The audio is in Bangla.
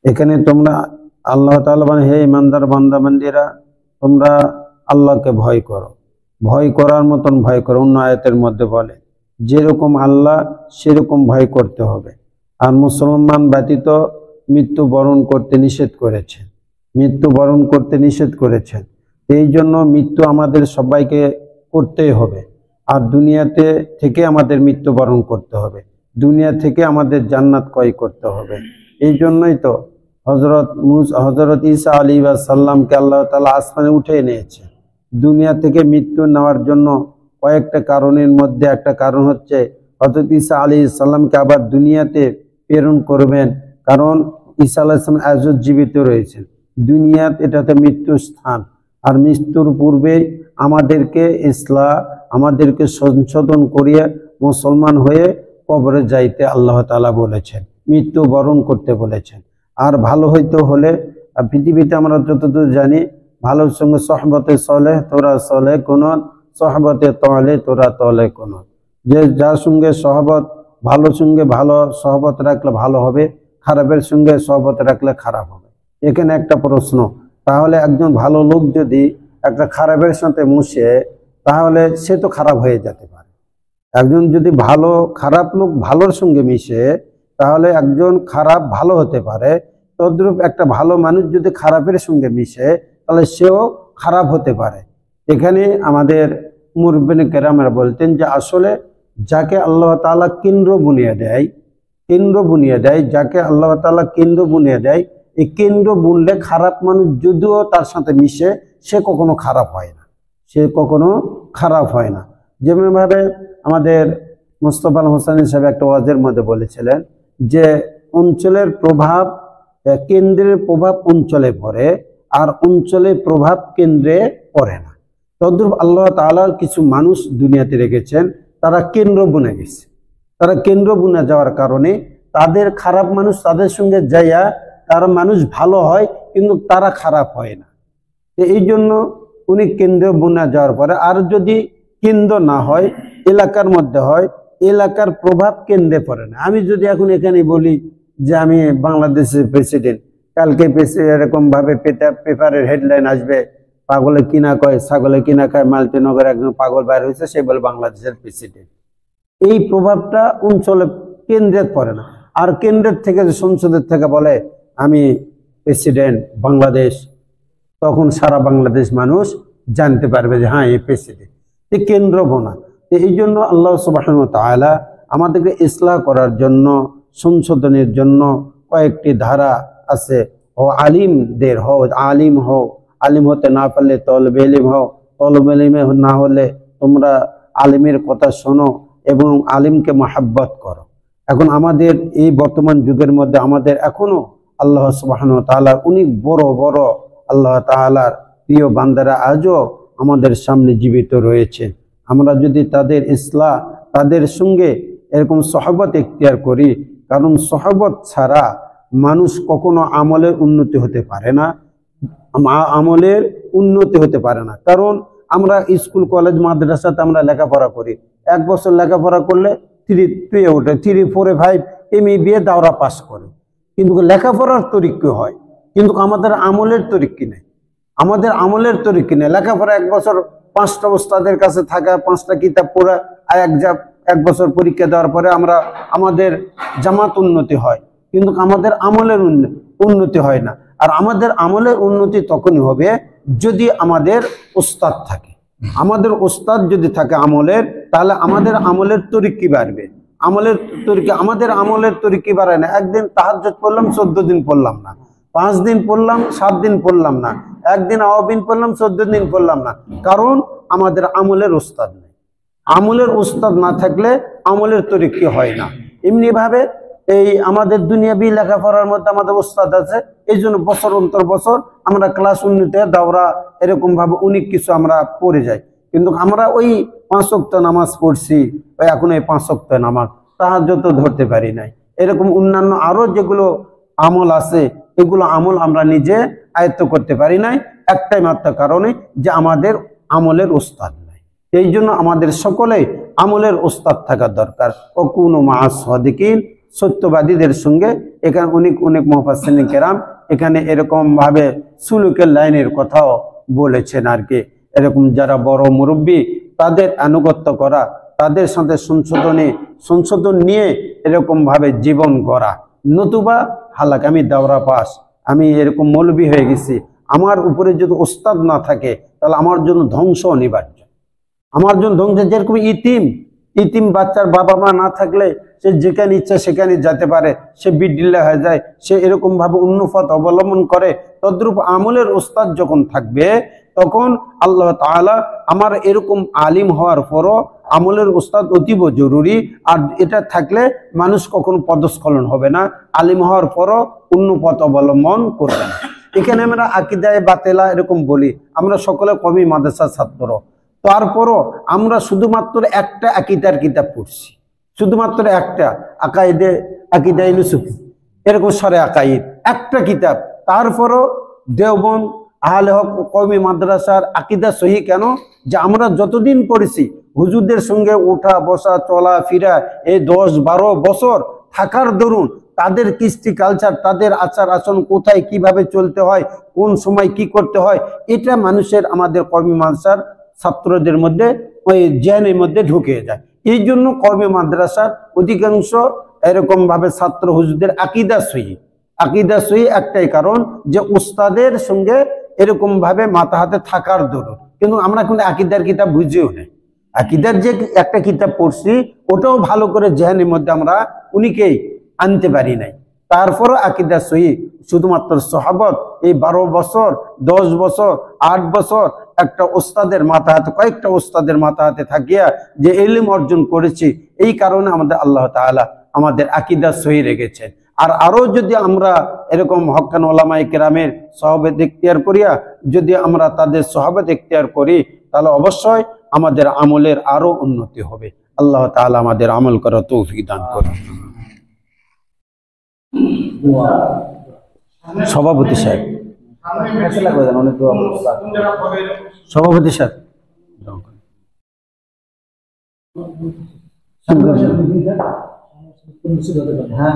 এখানে তোমরা আল্লাহ তাআলা বলেন, হে ইমানদার বান্দা বান্দীরা, তোমরা আল্লাহকে ভয় করো, ভয় করার মতন ভয় করো। অন্য আয়াতের মধ্যে বলে যেরকম আল্লাহ সেরকম ভয় করতে হবে। আর মুসলমান ব্যতীত মৃত্যু বরণ করতে নিষেধ করেছেন, মৃত্যু বরণ করতে নিষেধ করেছেন। এই জন্য মৃত্যু আমাদের সবাইকে করতেই হবে। আর দুনিয়াতে থেকে আমাদের মৃত্যুবরণ করতে হবে, দুনিয়া থেকে আমাদের জান্নাত ক্রয় করতে হবে। এই জন্যই তো হজরত ঈসা আলাইহিস সালামকে আল্লাহ তাআলা আসমানে উঠে নিয়েছে দুনিয়া থেকে মৃত্যু নেওয়ার জন্য। কয়েকটা কারণের মধ্যে একটা কারণ হচ্ছে হজরত ঈসা আলাইহিস সালামকে আবার দুনিয়াতে প্রেরণ করবেন, কারণ ঈসা আলাইহিস সালাম আজও জীবিত রয়েছেন। দুনিয়াতে এটাতে মৃত্যুর স্থান, আর মৃত্যুর পূর্বে আমাদেরকে সংশোধন করিয়ে মুসলমান হয়ে কবরে যাইতে আল্লাহ তাআলা বলেছেন, মৃত্যু বরণ করতে বলেছেন। আর ভালো হইতে হলে পৃথিবীতে আমরা যতদূর জানি, ভালোর সঙ্গে সহবতে সলেহ তোরা সলেহ কুনত, সহবতে তলে তোরা তলে কুনত। যে যার সঙ্গে সহবত, ভালোর সঙ্গে ভালো সহবত রাখলে ভালো হবে, খারাপের সঙ্গে সহবত রাখলে খারাপ হবে। এখানে একটা প্রশ্ন, তাহলে একজন ভালো লোক যদি একটা খারাপের সাথে মুশে, তাহলে সে তো খারাপ হয়ে যেতে পারে। একজন যদি খারাপ লোক ভালোর সঙ্গে মিশে, তাহলে একজন খারাপ ভালো হতে পারে। তদ্রূপ একটা ভালো মানুষ যদি খারাপের সঙ্গে মিশে, তাহলে সেও খারাপ হতে পারে। এখানে আমাদের মুরব্বিনে কেরামরা বলতেন যে আসলে যাকে আল্লাহ তাআলা কেন্দ্র বুনিয়ে দেয়, যাকে আল্লাহ তাআলা কেন্দ্র বুনিয়ে দেয়, এই কেন্দ্র বুনলে খারাপ মানুষ যদিও তার সাথে মিশে, সে কখনো খারাপ হয় না। যেমনভাবে আমাদের মোস্তফা হোসেন সাহেব একটা ওয়াজের মধ্যে বলেছিলেন যে অঞ্চলের প্রভাব, কেন্দ্রের প্রভাব অঞ্চলে পড়ে, আর অঞ্চলের প্রভাব কেন্দ্রে পড়ে না। তদ্রূপ আল্লাহ তাআলার কিছু মানুষ দুনিয়াতে রেখেছেন, তারা কেন্দ্র বুনে গেছে। তারা কেন্দ্র বুনে যাওয়ার কারণে তাদের খারাপ মানুষ তাদের সঙ্গে যাইয়া তার মানুষ ভালো হয়, কিন্তু তারা খারাপ হয় না। এই জন্য উনি কেন্দ্র বুনে যাওয়ার পরে, আর যদি কেন্দ্র না হয়, এলাকার মধ্যে হয়, এলাকার প্রভাব কেন্দ্রে পড়ে না। আমি যদি এখন এখানে বলি যে আমি বাংলাদেশের প্রেসিডেন্ট, কালকে এরকম ভাবে পেপারের হেডলাইন আসবে, পাগলে কিনা কয় ছাগলে কিনা খায়, মালতীনগর একজন পাগল বাইর হয়েছে, সে বলে বাংলাদেশের প্রেসিডেন্ট। এই প্রভাবটা অঞ্চলে কেন্দ্রে পড়ে না। আর কেন্দ্রের থেকে, সংসদের থেকে বলে আমি প্রেসিডেন্ট বাংলাদেশ, তখন সারা বাংলাদেশ মানুষ জানতে পারবে যে হ্যাঁ, এই প্রেসিডেন্ট। এই কেন্দ্র বোনা। এই জন্য আল্লাহ সুবহানাহু ওয়া তাআলা আমাদেরকে ইসলাহ করার জন্য, সংশোধনের জন্য কয়েকটি ধারা আছে। আলিমদের হও, আলিম হতে না পারলে তলবে ইলম হও, তলবে ইলমে না হলে তোমরা আলিমের কথা শোনো এবং আলিমকে মহব্বত করো। এখন আমাদের এই বর্তমান যুগের মধ্যে আমাদের এখনো আল্লাহ সুবহানাহু ওয়া তাআলার অনেক বড় বড় আল্লাহ তাআলার প্রিয় বান্দারা আজও আমাদের সামনে জীবিত রয়েছে। আমরা যদি তাদের সঙ্গে এরকম সহবত ইখতিয়ার করি, কারণ সহবত ছাড়া মানুষ কখনো আমলের উন্নতি হতে পারে না। কারণ আমরা স্কুল কলেজ মাদ্রাসাতে আমরা লেখাপড়া করি, 1 বছর লেখাপড়া করলে 3 ওঠে, 3, 4, 5 এমএ বিএ দাওরা পাস করে, কিন্তু লেখাপড়ার তরিক্কি হয়, কিন্তু আমাদের আমলের তরিক্কি নেই। লেখাপড়া 1 বছর 5টা ওস্তাদের কাছে থাকা, 5টা কিতাব পড়া, আর 1 বছর পরীক্ষা দেওয়ার পরে আমাদের জামাত উন্নতি হয়, কিন্তু আমাদের আমলের উন্নতি হয় না। আর আমাদের আমলের উন্নতি তখনই হবে যদি আমাদের ওস্তাদ থাকে। আমাদের ওস্তাদ যদি থাকে আমলের, তাহলে আমাদের আমলের তরিক্কি বাড়বে। আমাদের আমলের তরিক্কি বাড়ায় না। একদিন তাহাজ্জুদ পড়লাম, 14 দিন পড়লাম না, 5 দিন পড়লাম, 7 দিন পড়লাম না, একদিন আওয়াবিন পড়লাম, 14 দিন পড়লাম না, কারণ আমাদের আমলের ওস্তাদ নেই। আমলের ওস্তাদ না থাকলে আমলের তরিক্কি হয় না। এমনি ভাবে এই আমাদের দুনিয়াবি লেখাপড়ার মধ্যে আমাদের ওস্তাদ আছে, এই জন্য বছর অন্তর বছর আমরা ক্লাস উন্নতি দাওরা এরকম ভাবে অনেক কিছু আমরা পড়ে যাই, কিন্তু আমরা ওই 5 ওয়াক্ত নামাজ পড়ছি, এখন এই 5 ওয়াক্ত নামাজ তাহাজ্জুদ ধরতে পারি নাই। এরকম অন্যান্য আরো যেগুলো আমল আছে, এগুলো আমল আমরা নিজে আয়ত্ত করতে পারি নাই, একটাই মাত্র কারণে যে আমাদের আমলের ওস্তাদ নাই। এই জন্য আমাদের সকলেই আমলের ওস্তাদ থাকা দরকার। ওকুনু মা'আস সাদিকিন, সত্যবাদীদের সঙ্গে এখানে অনেক অনেক মুফাসসিরিন কেরাম এখানে এরকম ভাবে সুলুকের লাইনের কথাও বলেছেন আর কি। এরকম যারা বড় মুরব্বী তাদের আনুগত্য করা, তাদের সাথে সংশোধন নিয়ে এরকম ভাবে জীবন গড়া। নতুবা হালাক আমি দাওরা পাস, আমি এরকম মৌলবী হয়ে গেছি, আমার উপরে যদি ওস্তাদ না থাকে তাহলে আমার জন্য ধ্বংস অনিবার্য। আমার জন্য ধ্বংস, যেরকম ইতিম বাচ্চার বাবা মা না থাকলে সে যেখানে ইচ্ছা সেখানে যেতে পারে, সে বিডিল্লা হয়ে যায়, সে এরকম ভাবে অন্য পথ অবলম্বন করে। তদ্রূপ আমলের ওস্তাদ যখন থাকবে তখন আল্লাহ তাআলা আমার এরকম আলিম হওয়ার পরও আমলের ওস্তাদ অতীব জরুরি। আর এটা থাকলে মানুষ কখনো পদস্খলন হবে না, আলিম হওয়ার পরও অন্য পথ অবলম্বন করবে না। এখানে আমরা আকিদায়ে বাতেলা এরকম বলি, আমরা সকলে কওমি মাদ্রাসার ছাত্র, তারপরও আমরা শুধুমাত্র একটা আকিদার কিতাব পড়ছি, শুধুমাত্র একটা আকিদা ইউসুফি এরকম সরে আকাইদ একটা কিতাব। তারপরও দেওবন্দ আহলে হক কওমি মাদ্রাসার আকিদা সহি কেন, যে আমরা যতদিন পড়েছি হুজুরদের সঙ্গে ওঠা বসা চলা ফিরা এই 10-12 বছর থাকার দরুন তাদের কৃষ্টি কালচার, তাদের আচার আচরণ, কোথায় কিভাবে চলতে হয়, কোন সময় কি করতে হয়, এটা মানুষের আমাদের কওমি মাদ্রাসার ছাত্রদের মধ্যে ওই জ্ঞানের মধ্যে ঢুকে যায়। এই জন্য কওমি মাদ্রাসার অধিকাংশ এরকম ভাবে ছাত্র হুজুরদের আকিদা সহি একটাই কারণ যে উস্তাদের সঙ্গে এরকম ভাবে মাথা হাতে থাকার দরুন। কিন্তু আমরা কিন্তু আকিদার কিতাব বুঝিও না, আকিদার যে একটা কিতাব পড়ছি ওটাও ভালো করে জেহানের মধ্যে আমরা উনিকেই আনতে পারি নাই। তারপরও আকিদা সহি শুধুমাত্র সাহাবত এই 12 বছর 10 বছর 8 বছর একটা ওস্তাদের মাথা হাতে, কয়েকটা ওস্তাদের মাথা হাতে থাকিয়া যে ইলম অর্জন করেছি, এই কারণে আমাদের আল্লাহ তাআলা আমাদের আকিদা সহি রেখেছেন। আর আরো যদি আমরা এরকম হক্কান ওলামায়ে কেরামের সহবত ইখতিয়ার করিয়া যদি আমরা তাদের সহবত ইখতিয়ার করি তাহলে অবশ্যই আমাদের আমলের আরো উন্নতি হবে। আল্লাহ তাআলা আমাদের আমল করার তৌফিক দান করুন। সভাপতি সাহেব, সভাপতি সাহেব হ্যাঁ